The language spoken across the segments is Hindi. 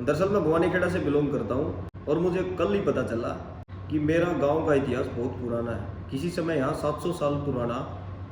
दरअसल मैं भवानीखेड़ा से बिलोंग करता हूँ और मुझे कल ही पता चला कि मेरा गांव का इतिहास बहुत पुराना है। किसी समय यहाँ 700 साल पुराना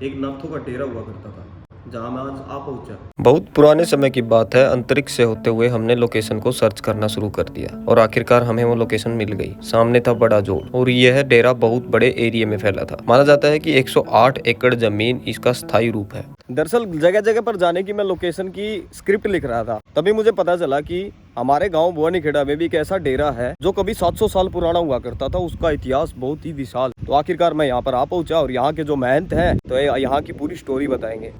एक नाथों का डेरा हुआ करता था, जहाँ मैं आज आ पहुँचा। बहुत पुराने समय की बात है। अंतरिक्ष से होते हुए हमने लोकेशन को सर्च करना शुरू कर दिया और आखिरकार हमें वो लोकेशन मिल गई। सामने था बड़ा जोड़ और यह डेरा बहुत बड़े एरिया में फैला था। माना जाता है कि 108 एकड़ जमीन इसका स्थायी रूप है। दरअसल जगह जगह पर जाने की मैं लोकेशन की स्क्रिप्ट लिख रहा था, तभी मुझे पता चला कि हमारे गांव भवानीखेड़ा में भी एक ऐसा डेरा है जो कभी 700 साल पुराना हुआ करता था। उसका इतिहास बहुत ही विशाल। तो आखिरकार मैं यहाँ पर आ पहुंचा और यहाँ के जो महंत हैं तो यहाँ की पूरी स्टोरी बताएंगे।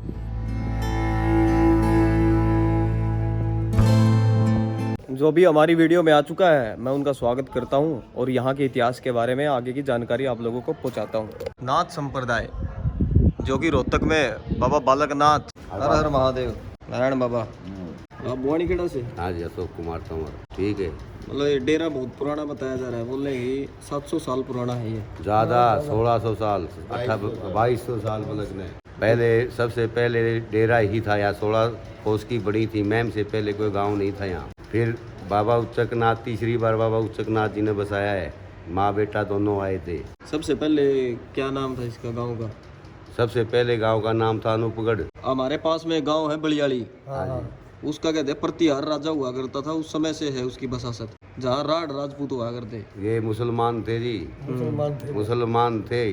जो भी हमारी वीडियो में आ चुका है मैं उनका स्वागत करता हूँ और यहाँ के इतिहास के बारे में आगे की जानकारी आप लोगों को पहुँचाता हूँ। नाथ संप्रदाय जो कि रोहतक में बाबा बालकनाथ, हर हर महादेव, नारायण बाबा। आप भवानीखेड़ा से? हाँ जी, अशोक कुमार तंवर। ठीक है। मतलब ये डेरा बहुत पुराना बताया जा रहा है, बोल रहे हैं 700 साल पुराना है ये। ज़्यादा 1600 साल 2200 साल पलटने पहले सबसे पहले डेरा ही था यहाँ। 16 कोस की बड़ी थी मैम से पहले कोई गांव नहीं था यहाँ। फिर बाबा उच्चकनाथ, तीसरी बार बाबा उच्चकनाथ जी ने बसाया है। माँ बेटा दोनों आए थे। सबसे पहले क्या नाम था इसका गांव का? सबसे पहले गांव का नाम था अनूपगढ़। हमारे पास में गांव है बलियाली। हाँ। उसका कहते हैं प्रतिहार राजा हुआ करता था, उस समय से है उसकी बसासत, जहाँ राड राजपूत हुआ करते। ये मुसलमान थे जी, मुसलमान थे।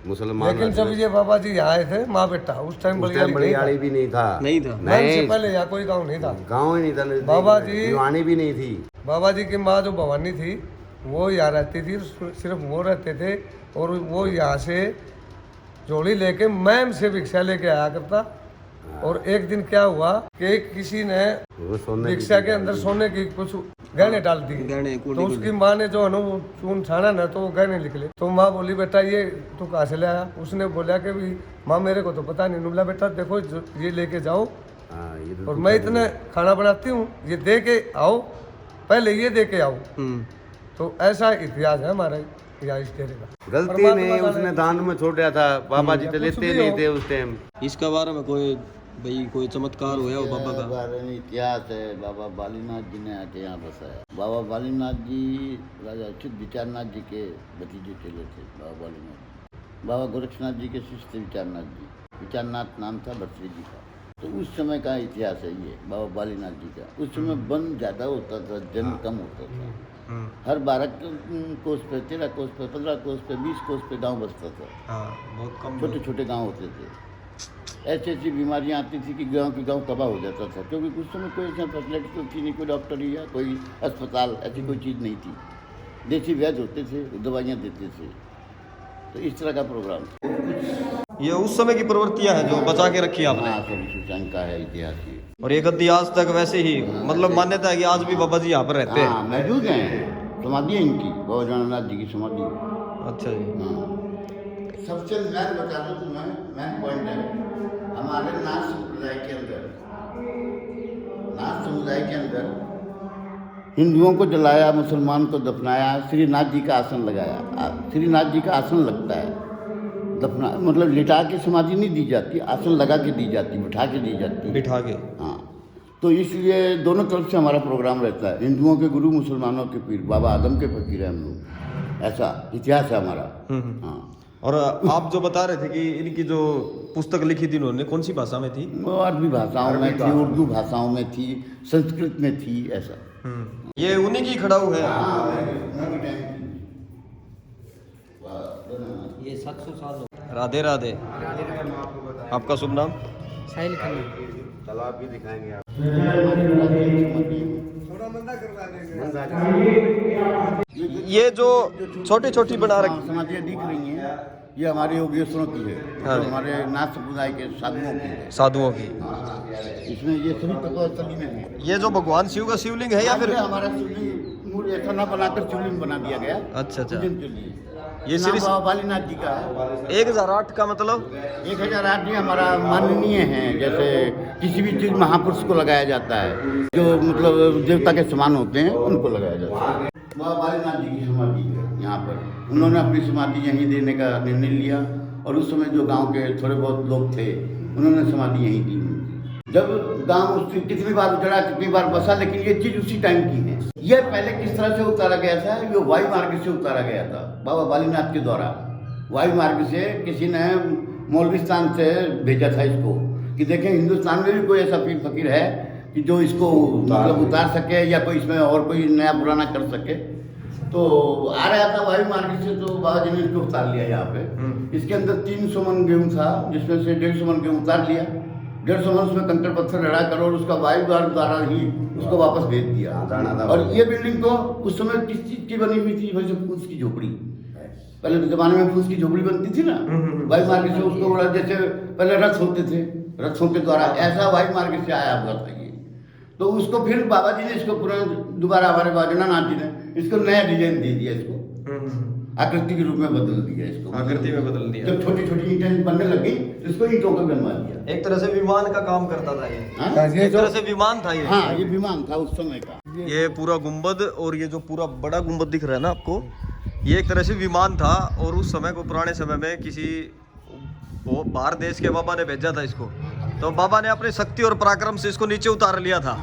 लेकिन जब ये बाबा जी यहाँ आए थे माँ बेटा, उस टाइम बलियाड़ी भी नहीं था। नहीं था। नहीं, पहले यहाँ कोई गांव नहीं था। गांव ही नहीं था। बाबा जी दीवानी भी नहीं थी। बाबा जी की माँ जो भवानी थी वो यहाँ रहती थी, सिर्फ वो रहते थे। और वो यहाँ से झोली लेके मैम से भिक्षा लेके आया करता। और एक दिन क्या हुआ कि किसी ने भिक्षा के अंदर सोने की कुछ गहने डाल दी, तो उसकी माँ ने जो है ना वो चून छाना ना, तो वो गहने निकले। तो माँ बोली बेटा ये तू कहाँ से लाया? उसने बोला कि भी माँ मेरे को तो पता नहीं। बोला बेटा देखो ये लेके जाओ और मैं इतना खाना बनाती हूँ, ये दे के आओ, पहले ये दे के आओ। तो ऐसा इतिहास है हमारा या इस डेरे का। गलती नहीं, उसने दान में छोड़ा था। बाबा जी तो लेते नहीं थे उस टाइम। इसका बारे में कोई भाई कोई चमत्कार हुआ हो बाबा का? बारे में इतिहास है। बाबा बालीनाथ जी ने आके यहाँ बसाया। बाबा बालीनाथ जी राजा अच्युत विचारनाथ जी के भतीजे चले थे। बाबा बालीनाथ बाबा गोरक्षनाथ जी के शिष्य थे। विचारनाथ नाम था भरतरी जी का। तो उस समय का इतिहास है ये बाबा बालीनाथ जी का। उस समय वन ज़्यादा होता था, जन कम होता था। हर 12 कोस पे, 13 कोस पे, 15 कोस पे, 20 कोस पे गांव बसता था। बहुत कम। छोटे छोटे गांव होते थे। ऐसी ऐसी बीमारियां आती थी कि गांव के गांव तबाह हो जाता था, क्योंकि उस समय कोई ऐसा फैसिलिटी तो थी नहीं, कोई डॉक्टर या कोई अस्पताल ऐसी कोई चीज़ नहीं थी। देसी वैद्य होते थे, दवाइयाँ देते थे। तो इस तरह का प्रोग्राम था। ये उस समय की प्रवृत्तियां हैं जो बचा के रखी आपने। हाँ, सभी सूचना का है इतिहास ये। और ये गद्दी आज तक वैसे ही मतलब मान्यता है कि आज भी बाबा जी यहाँ पर रहते हैं। हाँ, मौजूद हैं। समाधि है इनकी, बाबा जनानाथ जी की समाधि। अच्छा जी। हाँ। सबसे मैं बता दूँ तुम्हें, मेन पॉइंट है हमारे नाथ समुदाय के अंदर हिंदुओं को जलाया, मुसलमान को दफनाया, श्रीनाथ जी का आसन लगाया। श्रीनाथ जी का आसन लगता है, दफना मतलब लिटा के समाधि नहीं दी जाती, आसन लगा के दी जाती, बिठा के दी जाती, बिठा के। हाँ। तो इसलिए दोनों तरफ से हमारा प्रोग्राम रहता है। हिंदुओं के गुरु, मुसलमानों के पीर, बाबा आदम के फकीर हैं हम लोग। ऐसा इतिहास है हमारा। हाँ। और आप जो बता रहे थे कि इनकी जो पुस्तक लिखी थी उन्होंने कौन सी भाषा में थी? वो अरबी भाषाओं में थी, उर्दू भाषाओं में थी, संस्कृत में थी। ऐसा ये उन्हीं की खड़ाऊ है। ये 700 साल। राधे राधे। आपका शुभ नाम? साहिल खन्ना। तालाब भी दिखाएंगे आप। ये जो छोटी छोटी बना रखी समाधियाँ दिख रही हैं, ये हमारे योगेश्वरों की है। हाँ। हमारे नाथ समुदाय के साधुओं की है। साधुओं की। इसमें ये सभी तत्वस्थली में है। ये जो भगवान शिव का शिवलिंग है या फिर? हमारा शिवलिंग मूल ऐसा ना बनाकर शिवलिंग बना दिया गया। अच्छा अच्छा। पूजन के लिए ये नाम श्री बाबा बालीनाथ जी का है। 1008 का मतलब 1008 जी हमारा माननीय है। जैसे किसी भी चीज़ महापुरुष को लगाया जाता है, जो मतलब देवता के समान होते हैं, उनको लगाया जाता है। बाबा बालीनाथ जी की समाधि है यहाँ पर। उन्होंने अपनी समाधि यहीं देने का निर्णय लिया और उस समय जो गांव के थोड़े बहुत लोग थे उन्होंने समाधि यहीं दी। जब गांव उससे कितनी बार उजड़ा, कितनी बार बसा, लेकिन ये चीज उसी टाइम की है। ये पहले किस तरह से उतारा गया था, ये वायु मार्ग से उतारा गया था बाबा बालीनाथ के द्वारा। वायु मार्ग से किसी ने मौलविस्तान से भेजा था इसको कि देखें हिंदुस्तान में भी कोई ऐसा पीर फकीर है कि जो इसको मतलब उतार सके या कोई इसमें और कोई नया पुराना कर सके। तो आ रहा था वायु मार्ग से, तो बाबा जी ने इसको उतार लिया यहाँ पे। इसके अंदर 300 मन गेहूँ था, जिसमें से 150 मन गेहूँ उतार लिया, 150 मन उसमें कंकड़ पत्थर लड़ा कर और उसका वायु मार्ग द्वारा ही उसको वापस भेज दिया। और ये बिल्डिंग तो उस समय किस चीज की बनी हुई थी, वैसे फूस की झोपड़ी, पहले के जमाने में फूस की झोपड़ी बनती थी ना, वायु मार्ग से उसको बड़ा, जैसे पहले रथ होते थे, रथों के द्वारा ऐसा वायु मार्ग से आया हुआ था ये। तो उसको फिर बाबा जी ने इसको पूरा दोबारा हमारे बाजनानाथ जी ने इसको नया डिजाइन दे दिया, इसको आकृति के रूप में बदल दिया, इसको आकृति में बदल दिया। जब छोटी छोटी ईंटें बनने लगी तो इसको ईंटों का बनवा दिया। एक तरह से विमान का काम करता था ये। हाँ? एक तरह से विमान था ये। हाँ, ये विमान था उस समय का। ये पूरा गुंबद और ये जो पूरा बड़ा गुंबद दिख रहा है ना आपको, ये एक तरह से विमान था। और उस समय को, पुराने समय में किसी वो बाहर देश के बाबा ने भेजा था इसको, तो बाबा ने अपनी शक्ति और पराक्रम से इसको नीचे उतार लिया था।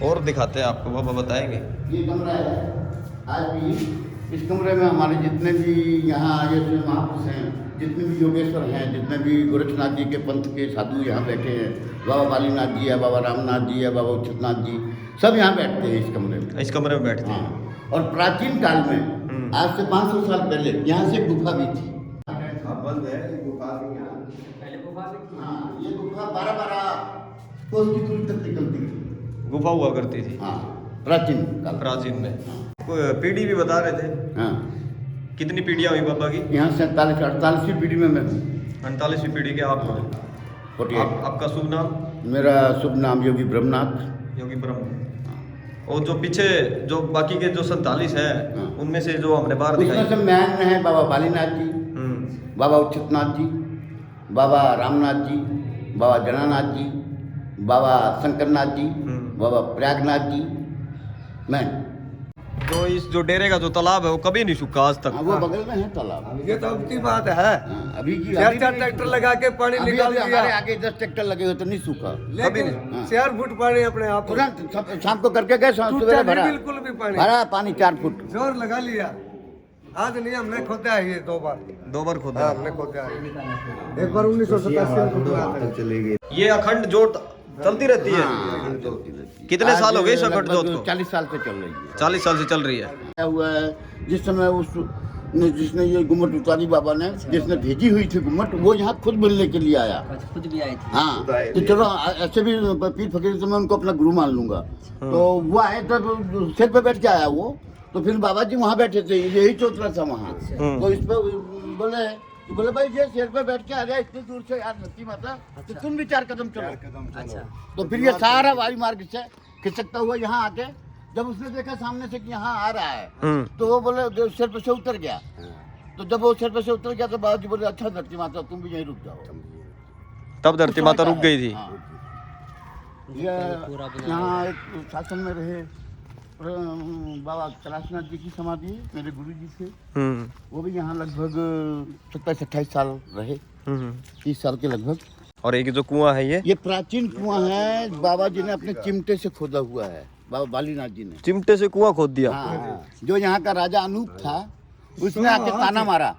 और दिखाते हैं आपको, बाबा बताएंगे। ये कमरा है आज भी। इस कमरे में हमारे जितने भी यहाँ आए हुए महापुरुष हैं, जितने भी योगेश्वर हैं, जितने भी गोरक्षनाथ जी के पंथ के साधु यहाँ बैठे हैं, बाबा बालीनाथ जी है, बाबा रामनाथ जी है, बाबा उच्चनाथ जी, सब यहाँ बैठते हैं इस कमरे में। इस कमरे में बैठते हैं। हाँ। और प्राचीन काल में आज से 500 साल पहले यहाँ से गुफा भी थी। बंद है ये गुफा भी यहाँ। हाँ, ये गुफा 12-12 कोस की दूरी तक निकलती थी। गुफा हुआ करती थी। हाँ, प्राचीन काल। प्राचीन में। कोई पीढ़ी भी बता रहे थे। हाँ, कितनी पीढ़ियां हुई बाबा की? यहाँ 47-48वीं पीढ़ी में मैं हूँ। 48वीं पीढ़ी के आप हैं। 48। आपका शुभ नाम? मेरा शुभ नाम योगी ब्रह्मनाथ। योगी ब्रह्म। और जो पीछे जो बाकी के जो 47 हाँ। हैं, उनमें से जो हमने बाहर उसमें से मैन में है बाबा बालीनाथ जी, बाबा उच्चनाथ जी, बाबा रामनाथ जी, बाबा जनानाथ जी, बाबा शंकरनाथ जी, बाबा प्रयागनाथ जी, मैन। जो इस जो डेरे का जो तालाब है वो कभी नहीं सूखा आज तक। हाँ, वो बगल में है तालाब। ये तो अब की बात है। हाँ, अभी की 4 ट्रैक्टर लगा के पानी निकाल दिया। हमारे आगे 10 ट्रैक्टर लगे हुए तो नहीं सूखा। लेकिन हाँ। 4 फुट पानी अपने आप तुरंत शाम को करके गए, टूटा सवेरे नहीं भरा, बिल्कुल भी पानी। भरा पानी 4 फुट। जोर लगा लिया। आज नहीं, हमने खोदा है ये 2 बार। 2 बार खोदा। हाँ, हमने खोदा है। एक बार 1987 में खोदा था। चले गए। ये अखंड जोत चलती रहती है। हाँ, चलती रहती है। कितने साल हो गए इस आज अखंड जोत लगभग को? 40 साल से चल रही है। 40 साल से चल रही है। क्या हुआ है, जिस समय जिसने ये गुम्मट उतारी बाबा ने, जिसने भेजी हुई थी गुम्मट, वो यहाँ खुद मिलने के लिए आया। खुद भी आए थे। हाँ, तो चलो ऐसे भी पीर फकीर तो मैं उनको अपना गुरु मान लूंगा। तो वो आए तब सिर पे बैठ के आया वो, तो फिर बाबा जी वहाँ बैठे थे, यही चौतरा था वहाँ। तो इस पे बोले भाई ये सिर पे बैठ के आ गया इतनी दूर से यार धरती माता, तो तुम भी 4 कदम चलो। अच्छा। तो फिर ये सारा वायु मार्ग से खिसकता हुआ यहाँ आके, जब उसने देखा सामने से कि यहाँ आ रहा है, तो वो बोले सिर पे से उतर गया। तो जब वो सिर पे से उतर गया तो बाबा जी बोले अच्छा धरती माता तुम भी यहीं रुक जाओ। तब धरती माता रुक गई थी। हाँ। ये यहाँ एक शासन में रहे बाबा कैलाशनाथ जी की समाधि मेरे गुरु जी थे, वो भी यहाँ लगभग 27-28 साल रहे, 30 साल के लगभग। और एक जो कुआं है ये प्राचीन कुआं है, बाबा जी ने अपने चिमटे से खोदा हुआ है, बाबा बालीनाथ जी ने चिमटे से कुआं खोद दिया। हाँ, जो यहाँ का राजा अनूप था उसने आके ताना मारा,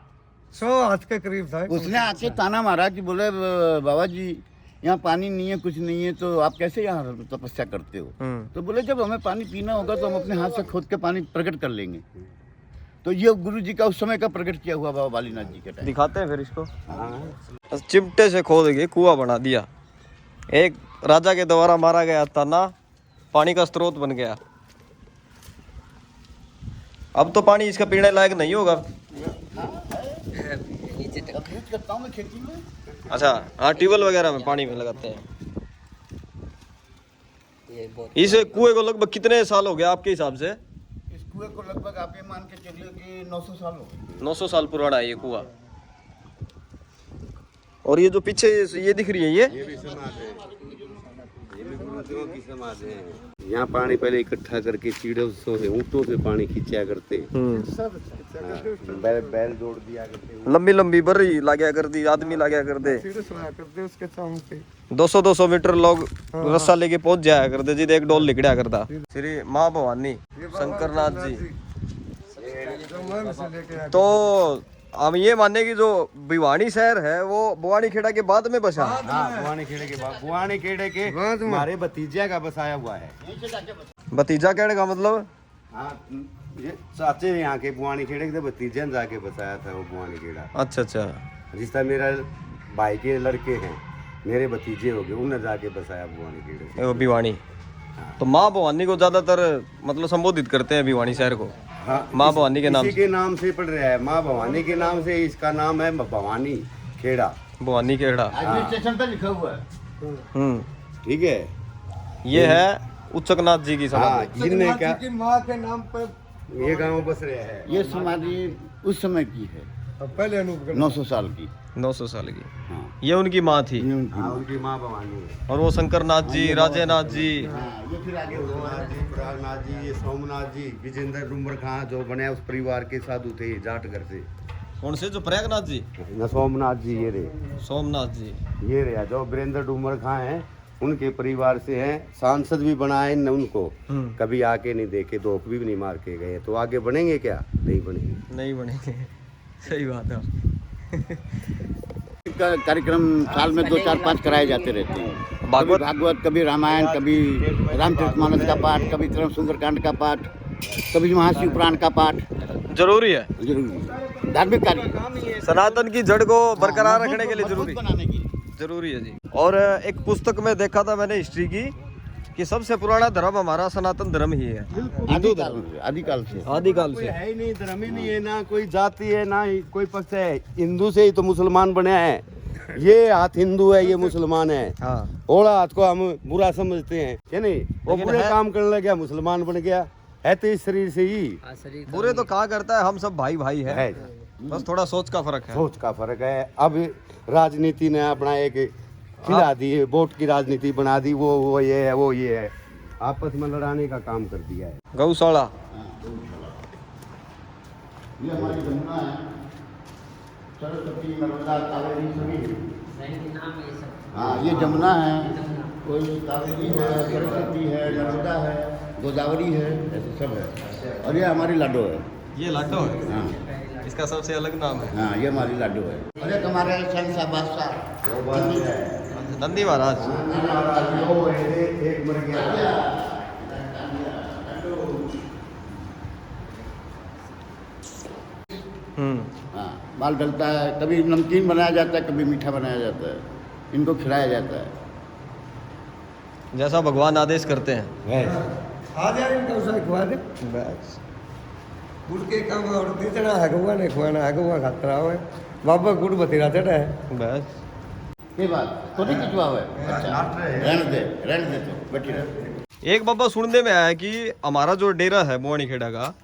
100 हाथ के करीब था। उसने आके ताना मारा कि बोले बाबा जी यहाँ पानी नहीं है, कुछ नहीं है, तो आप कैसे यहाँ तपस्या करते हो? तो बोले जब हमें पानी पीना होगा तो हम अपने हाथ से खोद के पानी प्रकट कर लेंगे। तो ये गुरु जी का उस समय का प्रकट किया हुआ बाबा बालीनाथ जी के टाइम। दिखाते हैं फिर इसको। चिमटे से खोद के कुआं बना दिया, एक राजा के द्वारा मारा गया ताना पानी का स्रोत बन गया। अब तो पानी इसका पीने लायक नहीं होगा। खेती में अच्छा, हाँ, ट्यूबवेल वगैरह में पानी में लगाते हैं। इस कुएं को लगभग कितने साल हो गए आपके हिसाब से? इस कुएं को लगभग आप ये मान के चलिए कि 900 साल हो गए। 900 साल पुराना है ये कुआं। और ये जो पीछे ये दिख रही है, ये मंत्रियों की समाधि है। यहाँ पानी पहले इकट्ठा करके चीड़ों से ऊँटों से पानी खींचा करते, बैल जोड़ दिया करते, लंबी लंबी बर्री लाग्या करती, आदमी लाग्या करते, उसके सामने 200 मीटर लोग रस्सा लेके पहुंच जाया करते, जिधर एक डोल लिकड़ा करता। श्री माँ भवानी शंकरनाथ जी। तो हम ये माने कि जो भिवानी शहर है वो बुआनी खेड़ा के बाद में बसा। हाँ, बुआनी खेड़े के बाद, बुआनी खेड़े के हमारे भतीजा का बसाया हुआ है। भतीजा कहने का मतलब? हाँ, ये चाचे यहाँ के बुआनी खेड़े के भतीजे ने जाके बसाया था वो बुआनी खेड़ा। अच्छा अच्छा। जिस तरह मेरा भाई के लड़के हैं, मेरे भतीजे हो गए, उन्हें जाके बसाया बुआनी खेड़े से। वो भिवानी। तो माँ भवानी को ज्यादातर मतलब संबोधित करते हैं भिवानी शहर को। हाँ, माँ भवानी के नाम इसी के नाम से पड़ रहा है, माँ भवानी के नाम से इसका नाम है भवानी खेड़ा। भवानी खेड़ा। स्टेशन पे लिखा हुआ है। ठीक है। ये है उच्चकनाथ जी की हाँ, समाधि। जिनने क्या माँ के नाम पर ये गांव बस रहे हैं। ये समाधि उस समय की है, पहले अनूप 900 साल की। 900 साल की। हाँ, ये उनकी माँ थी। ये उनकी हाँ, उनकी माँ भवानी है। और वो शंकरनाथ जी, राजेनाथ जी। हाँ, ये फिर आगे सोमनाथ जी, प्रयागनाथ जी, ये सोमनाथ जी, विजेंद्र डूमर खां जो बने उस परिवार के साधु थे जाट घर से। कौन से? जो प्रयागनाथ जी, न सोमनाथ जी ये रे, सोमनाथ जी। ये रे जो वीरेंद्र डूमर खां हैं उनके परिवार से हैं। सांसद भी बनाए न उनको, कभी आके नहीं देखे, धोख भी नहीं मार के गए। तो आगे बढ़ेंगे क्या? नहीं बढ़ेंगे। नहीं बनेंगे। सही बात है। का कार्यक्रम साल में 2, 4, 5 कराए जाते रहते हैं। भागवत? भागवत, कभी रामायण, कभी रामचरितमानस का पाठ, कभी तरह सुंदरकांड का पाठ, कभी महाशिव पुराण का पाठ। जरूरी है। जरूरी धार्मिक कार्य, सनातन की जड़ को बरकरार रखने के लिए जरूरी बनाने की जरूरी है जी। और एक पुस्तक में देखा था मैंने हिस्ट्री की कि सबसे पुराना धर्म हमारा सनातन धर्म ही है। आदिकाल से। आदिकाल कोई से। है ही नहीं, धर्म ही नहीं है, ना कोई जाति है, ना ही कोई पक्ष है। हिंदू से ही तो मुसलमान बने हैं। ये हाथ हिंदू है, ये मुसलमान है। हाँ। ओला हाथ को हम बुरा समझते हैं, क्या नहीं? वो लेकिन बुरे है- काम करने लग गया, मुसलमान बन गया है। तो इस शरीर से ही बुरे तो कहा करता है, हम सब भाई भाई है। है। बस थोड़ा सोच का फर्क है। सोच का फर्क है। अब राजनीति ने अपना एक खिला दी है, वोट की राजनीति बना दी। वो ये है, वो ये है, आपस में लड़ाने का काम कर दिया है। गौशाला। ये हमारी जमुना है, सरस्वती, नर्मदा, कावेरी सभी। हाँ, ये जमुना है, कोई कावेरी है, सरस्वती है, नर्मदा है, गोदावरी है, ऐसे सब है। और ये हमारी लाडो है। ये लाडो है। हाँ इसका सबसे अलग नाम है। हाँ, ये हमारी लाडो है। और एक हमारे शहंशाह बादशाह वो बात है। नंदी महाराज। वो है, एक मर गया। हाँ, माल डलता है, कभी नमकीन बनाया जाता है, कभी मीठा बनाया जाता है, इनको खिलाया जाता है। जैसा भगवान आदेश करते हैं। आ जाए इनका उसे खुआ दे बस। गुड़ के काम और देना है, गुआ नहीं खुआना है, गुआ खाता है बाबा, गुड़ बतेरा चढ़ा है बस। ये बात थोड़ी खिंचवा हुआ है। अच्छा, रहने दे तो बैठी रह। एक बाबा सुनने में आया कि हमारा जो डेरा है बुआनी खेड़ा का,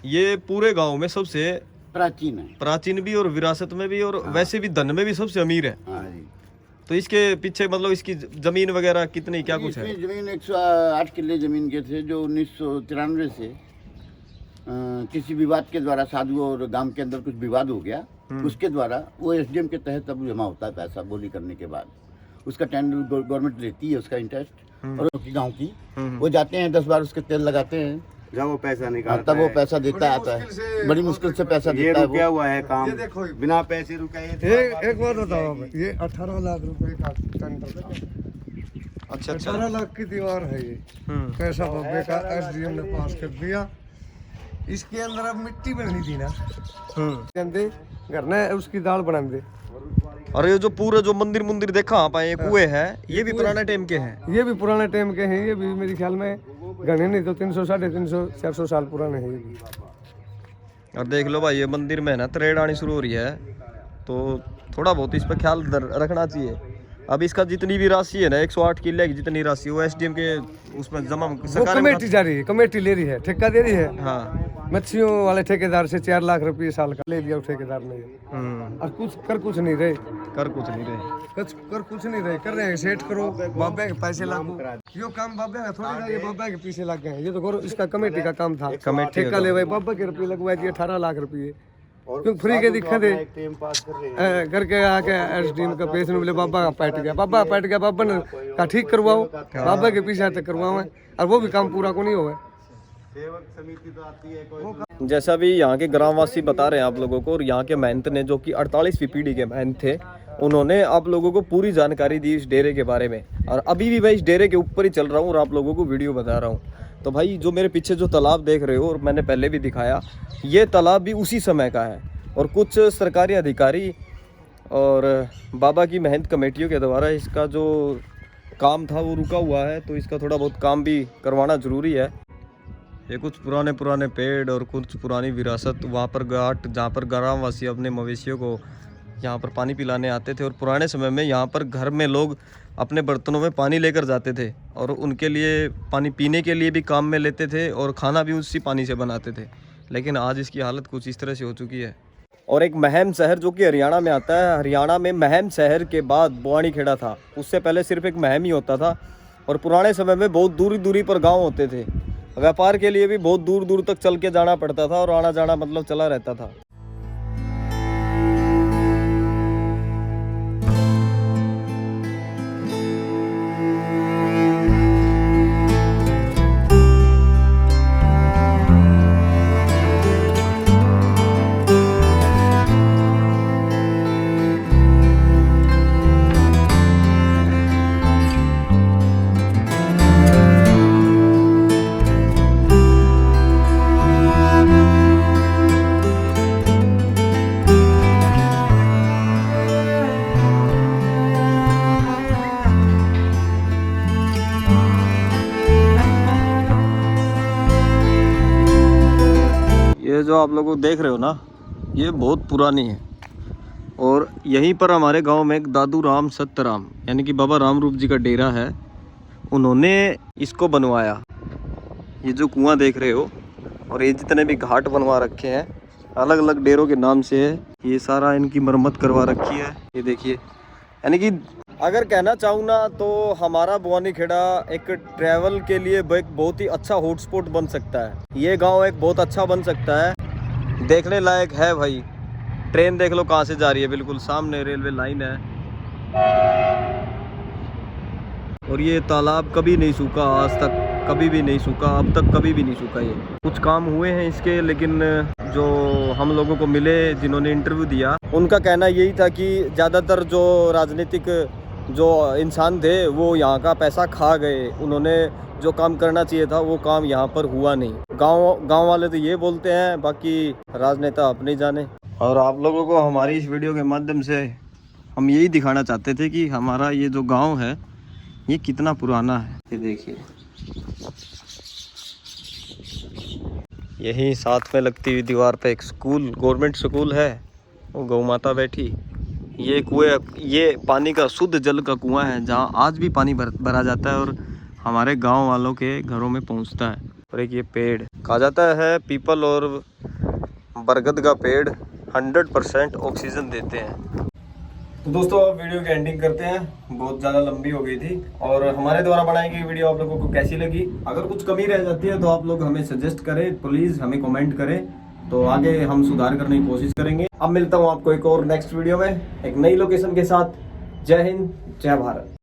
ये पूरे गांव में सबसे प्राचीन है। प्राचीन भी और विरासत में भी और वैसे भी धन में भी सबसे अमीर है। हाँ जी। तो इसके पीछे मतलब इसकी जमीन वगैरह कितनी क्या कुछ है? इसमें जमीन 108 किले जमीन के थे, जो 1993 से किसी विवाद के द्वारा, साधुओं और गांव के अंदर कुछ विवाद हो गया, उसके द्वारा वो एसडीएम के तहत अब जमा होता है पैसा बोली करने के बाद। उसका टेंडर गवर्नमेंट लेती है, उसका इंटरेस्ट, और गाँव की वो जाते हैं 10 बार उसके तेल लगाते हैं, जब वो पैसा निकालता तब वो है। पैसा देता आता है। बड़ी मुश्किल से पैसा ये देता है रुका वो। हुआ है काम, बिना पैसे रुका। एक बात बताओ, ये 18 लाख रुपए का टेंडर था। अच्छा 18 लाख की दीवार है ये, कैसा बब्बे का एसडीएम ने पास कर दिया। इसके अंदर अब मिट्टी बननी थी ना, कहते घर ने उसकी दाल बना दे। और ये जो पूरे जो मंदिर मुंदिर देखा आप ये कुएं हैं, ये भी पुराने टाइम के हैं। ये भी पुराने टाइम के हैं, ये भी मेरे ख्याल में घने नहीं तो 300, 350, 400 साल पुराने हैं ये भी। और देख लो भाई, ये मंदिर में ना त्रेड़ आनी शुरू हो रही है, तो थोड़ा बहुत इस पर ख्याल रखना चाहिए। अब इसका जितनी भी राशि है ना, 108 किले की जितनी राशि, वो एसडीएम के उसमें जमा वो कमेटी जा रही है, कमेटी ले रही है, ठेका दे रही है। हाँ, मच्छियों वाले ठेकेदार से 4 लाख रुपये साल का ले लिया ठेकेदार ने, और कुछ नहीं रहे, कर कुछ नहीं रहे, कर रहे हैं सेट करो, बाबा के पैसे लागू, यो काम बाबा का थोड़ी ना, ये बाबा के पीछे लग गए, ये तो करो, इसका कमेटी का काम था, कमेटी ठेका ले भाई बाबा के रुपये लगवाए दिए 18 लाख रुपये, क्योंकि फ्री के दिक्कत है करके आके एसडीएम का पेश बोले बाबा का पैट गया, बाबा ने कहा ठीक करवाओ, बाबा के पीछे तक करवाओ, और वो भी काम पूरा को नहीं हुआ। जैसा भी यहाँ के ग्रामवासी बता रहे हैं आप लोगों को, और यहाँ के महंत ने जो कि 48वीं पीढ़ी के महंत थे, उन्होंने आप लोगों को पूरी जानकारी दी इस डेरे के बारे में, और अभी भी मैं इस डेरे के ऊपर ही चल रहा हूँ और आप लोगों को वीडियो बता रहा हूँ। तो भाई जो मेरे पीछे जो तालाब देख रहे हो, और मैंने पहले भी दिखाया, ये तालाब भी उसी समय का है, और कुछ सरकारी अधिकारी और बाबा की महंत कमेटियों के द्वारा इसका जो काम था वो रुका हुआ है, तो इसका थोड़ा बहुत काम भी करवाना ज़रूरी है। ये कुछ पुराने पेड़ और कुछ पुरानी विरासत, वहाँ पर घाट जहाँ पर ग्रामवासी अपने मवेशियों को यहाँ पर पानी पिलाने आते थे, और पुराने समय में यहाँ पर घर में लोग अपने बर्तनों में पानी लेकर जाते थे, और उनके लिए पानी पीने के लिए भी काम में लेते थे, और खाना भी उसी पानी से बनाते थे। लेकिन आज इसकी हालत कुछ इस तरह से हो चुकी है। और एक महम शहर जो कि हरियाणा में आता है, हरियाणा में महम शहर के बाद बुआनी खेड़ा था, उससे पहले सिर्फ एक महम ही होता था, और पुराने समय में बहुत दूरी पर गाँव होते थे, व्यापार के लिए भी बहुत दूर तक चल के जाना पड़ता था, और आना जाना मतलब चला रहता था। ये जो आप लोग देख रहे हो ना, ये बहुत पुरानी है, और यहीं पर हमारे गांव में एक दादू राम सत्यराम यानी कि बाबा राम रूप जी का डेरा है, उन्होंने इसको बनवाया। ये जो कुआं देख रहे हो, और ये जितने भी घाट बनवा रखे हैं अलग अलग डेरों के नाम से है, ये सारा इनकी मरम्मत करवा रखी है। ये देखिए, यानी कि अगर कहना चाहूँ ना तो हमारा बुआनी खेड़ा एक ट्रैवल के लिए एक बहुत ही अच्छा हॉटस्पॉट बन सकता है। ये गांव एक बहुत अच्छा बन सकता है, देखने लायक है भाई। ट्रेन देख लो कहाँ से जा रही है, बिल्कुल सामने रेलवे लाइन है। और ये तालाब कभी नहीं सूखा, आज तक कभी भी नहीं सूखा, अब तक कभी भी नहीं सूखा। ये कुछ काम हुए हैं इसके, लेकिन जो हम लोगों को मिले जिन्होंने इंटरव्यू दिया, उनका कहना यही था कि ज़्यादातर जो राजनीतिक जो इंसान थे वो यहाँ का पैसा खा गए, उन्होंने जो काम करना चाहिए था वो काम यहाँ पर हुआ नहीं। गांव वाले तो ये बोलते हैं, बाकी राजनेता अपने जाने। और आप लोगों को हमारी इस वीडियो के माध्यम से हम यही दिखाना चाहते थे कि हमारा ये जो गांव है ये कितना पुराना है। ये देखिए, यही साथ में लगती हुई दीवार पे एक स्कूल, गवर्नमेंट स्कूल है, वो गौ माता बैठी। ये कुएं, ये पानी का शुद्ध जल का कुआं है जहाँ आज भी पानी भरा जाता है और हमारे गांव वालों के घरों में पहुंचता है। और एक ये पेड़ कहा जाता है, पीपल और बरगद का पेड़ 100% ऑक्सीजन देते हैं। तो दोस्तों अब वीडियो की एंडिंग करते हैं, बहुत ज़्यादा लंबी हो गई थी। और हमारे द्वारा बनाई गई वीडियो आप लोगों को कैसी लगी? अगर कुछ कमी रह जाती है तो आप लोग हमें सजेस्ट करें, प्लीज़ हमें कमेंट करें, तो आगे हम सुधार करने की कोशिश करेंगे। अब मिलता हूँ आपको एक और नेक्स्ट वीडियो में एक नई लोकेशन के साथ। जय हिंद, जय भारत।